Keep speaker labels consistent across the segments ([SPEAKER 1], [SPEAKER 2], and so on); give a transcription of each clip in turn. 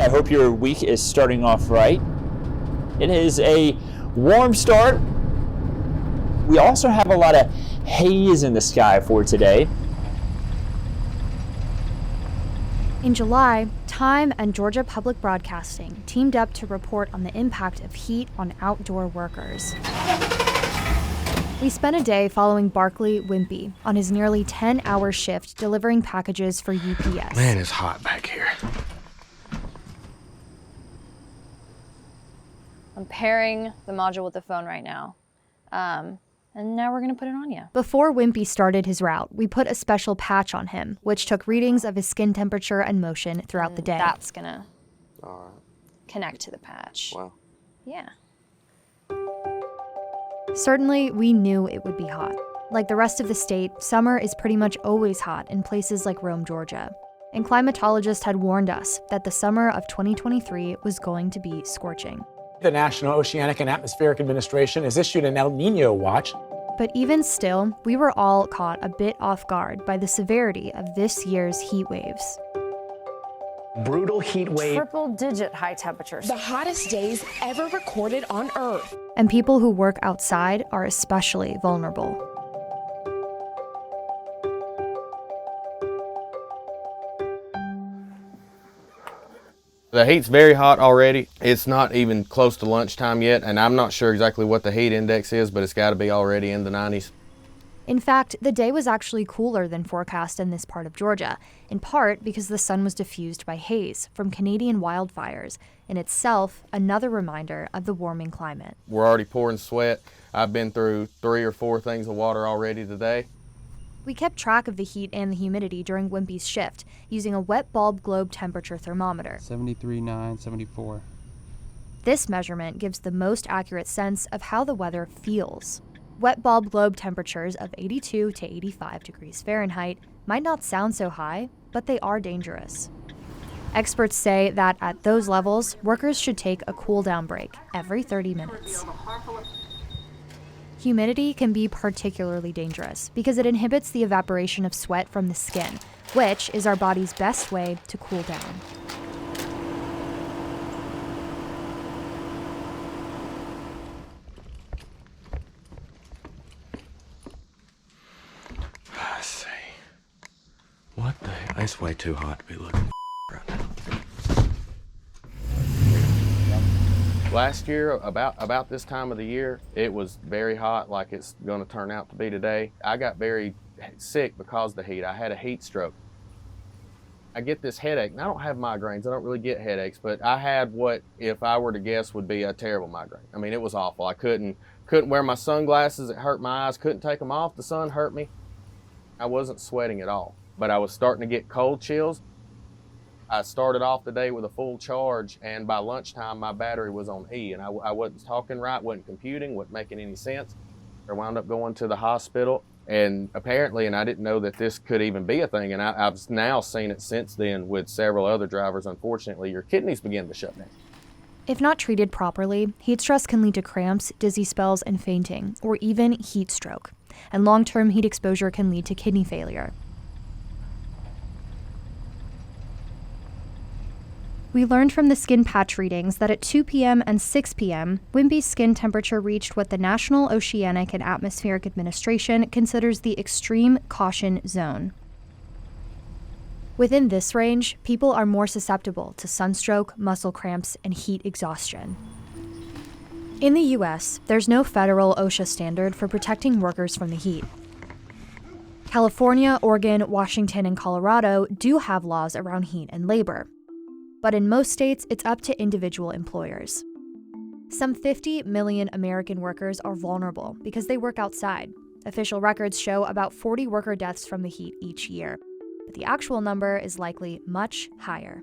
[SPEAKER 1] I hope your week is starting off right. It is a warm start. We also have a lot of haze in the sky for today.
[SPEAKER 2] In July, Time and Georgia Public Broadcasting teamed up to report on the impact of heat on outdoor workers. We spent a day following Barkley Wimpee on his nearly 10-hour shift delivering packages for UPS.
[SPEAKER 3] Man, it's hot back here.
[SPEAKER 4] I'm pairing the module with the phone right now. And now we're gonna put it on you.
[SPEAKER 2] Before Wimpee started his route, we put a special patch on him, which took readings of his skin temperature and motion throughout the day.
[SPEAKER 4] That's gonna connect to the patch.
[SPEAKER 3] Wow.
[SPEAKER 4] Yeah.
[SPEAKER 2] Certainly, we knew it would be hot. Like the rest of the state, summer is pretty much always hot in places like Rome, Georgia. And climatologists had warned us that the summer of 2023 was going to be scorching.
[SPEAKER 5] The National Oceanic and Atmospheric Administration has issued an El Nino watch.
[SPEAKER 2] But even still, we were all caught a bit off guard by the severity of this year's heat waves.
[SPEAKER 5] Brutal heat wave.
[SPEAKER 4] Triple-digit high temperatures.
[SPEAKER 6] The hottest days ever recorded on Earth.
[SPEAKER 2] And people who work outside are especially vulnerable.
[SPEAKER 3] The heat's very hot already. It's not even close to lunchtime yet, and I'm not sure exactly what the heat index is, but it's got to be already in the 90s.
[SPEAKER 2] In fact, the day was actually cooler than forecast in this part of Georgia, in part because the sun was diffused by haze from Canadian wildfires, in itself another reminder of the warming climate.
[SPEAKER 3] We're already pouring sweat. I've been through 3 or 4 things of water already today.
[SPEAKER 2] We kept track of the heat and the humidity during Wimpee's shift, using a wet bulb globe temperature thermometer.
[SPEAKER 7] 73.9, 74.
[SPEAKER 2] This measurement gives the most accurate sense of how the weather feels. Wet bulb globe temperatures of 82 to 85 degrees Fahrenheit might not sound so high, but they are dangerous. Experts say that at those levels, workers should take a cool-down break every 30 minutes. Humidity can be particularly dangerous because it inhibits the evaporation of sweat from the skin, which is our body's best way to cool down.
[SPEAKER 3] I see. What the heck? It's way too hot to be looking right now. Last year, about this time of the year, it was very hot, like it's going to turn out to be today. I got very sick because of the heat. I had a heat stroke. I get this headache, and I don't have migraines. I don't really get headaches, but I had what, if I were to guess, would be a terrible migraine. I mean, it was awful. I couldn't wear my sunglasses. It hurt my eyes. Couldn't take them off. The sun hurt me. I wasn't sweating at all, but I was starting to get cold chills. I started off the day with a full charge, and by lunchtime, my battery was on E, and I wasn't talking right, wasn't computing, wasn't making any sense. I wound up going to the hospital, and apparently, and I didn't know that this could even be a thing, and I've now seen it since then with several other drivers. Unfortunately, your kidneys begin to shut down.
[SPEAKER 2] If not treated properly, heat stress can lead to cramps, dizzy spells, and fainting, or even heat stroke. And long-term heat exposure can lead to kidney failure. We learned from the skin patch readings that at 2 p.m. and 6 p.m., Wimpee's skin temperature reached what the National Oceanic and Atmospheric Administration considers the extreme caution zone. Within this range, people are more susceptible to sunstroke, muscle cramps, and heat exhaustion. In the U.S., there's no federal OSHA standard for protecting workers from the heat. California, Oregon, Washington, and Colorado do have laws around heat and labor. But in most states, it's up to individual employers. Some 50 million American workers are vulnerable because they work outside. Official records show about 40 worker deaths from the heat each year, but the actual number is likely much higher.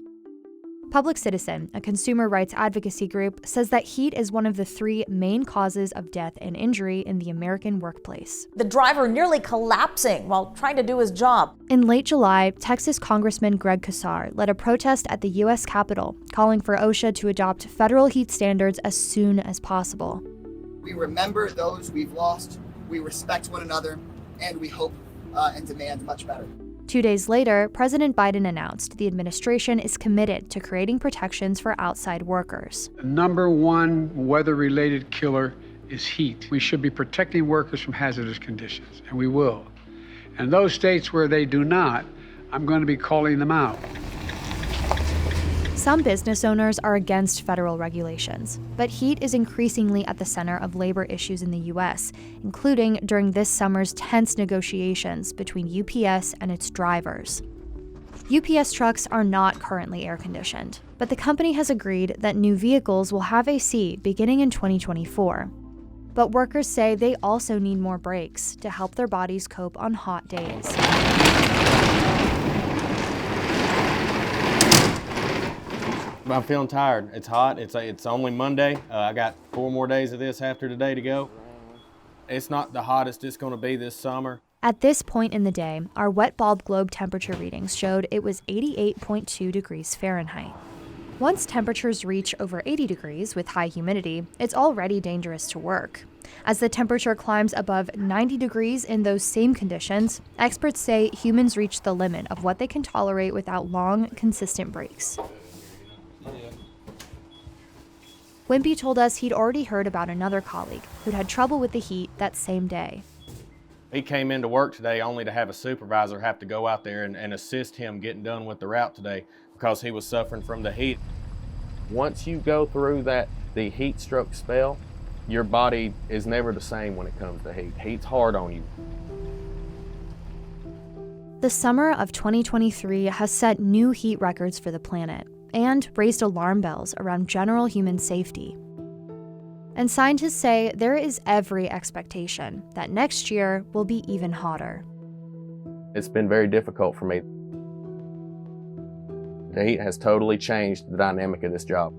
[SPEAKER 2] Public Citizen, a consumer rights advocacy group, says that heat is one of the 3 main causes of death and injury in the American workplace.
[SPEAKER 8] The driver nearly collapsing while trying to do his job.
[SPEAKER 2] In late July, Texas Congressman Greg Casar led a protest at the U.S. Capitol, calling for OSHA to adopt federal heat standards as soon as possible.
[SPEAKER 9] We remember those we've lost, we respect one another, and we hope and demand much better.
[SPEAKER 2] 2 days later, President Biden announced the administration is committed to creating protections for outside workers.
[SPEAKER 9] The number one weather-related killer is heat. We should be protecting workers from hazardous conditions, and we will. And those states where they do not, I'm going to be calling them out.
[SPEAKER 2] Some business owners are against federal regulations, but heat is increasingly at the center of labor issues in the U.S., including during this summer's tense negotiations between UPS and its drivers. UPS trucks are not currently air-conditioned, but the company has agreed that new vehicles will have AC beginning in 2024. But workers say they also need more breaks to help their bodies cope on hot days.
[SPEAKER 3] I'm feeling tired. It's hot. It's only Monday. I got 4 more days of this after today to go. It's not the hottest it's going to be this summer.
[SPEAKER 2] At this point in the day, our wet bulb globe temperature readings showed it was 88.2 degrees Fahrenheit. Once temperatures reach over 80 degrees with high humidity, it's already dangerous to work. As the temperature climbs above 90 degrees in those same conditions, experts say humans reach the limit of what they can tolerate without long, consistent breaks. Wimpee told us he'd already heard about another colleague who'd had trouble with the heat that same day.
[SPEAKER 3] He came into work today only to have a supervisor have to go out there and assist him getting done with the route today because he was suffering from the heat. Once you go through the heat stroke spell, your body is never the same when it comes to heat. Heat's hard on you.
[SPEAKER 2] The summer of 2023 has set new heat records for the planet and raised alarm bells around general human safety. And scientists say there is every expectation that next year will be even hotter.
[SPEAKER 3] It's been very difficult for me. The heat has totally changed the dynamic of this job.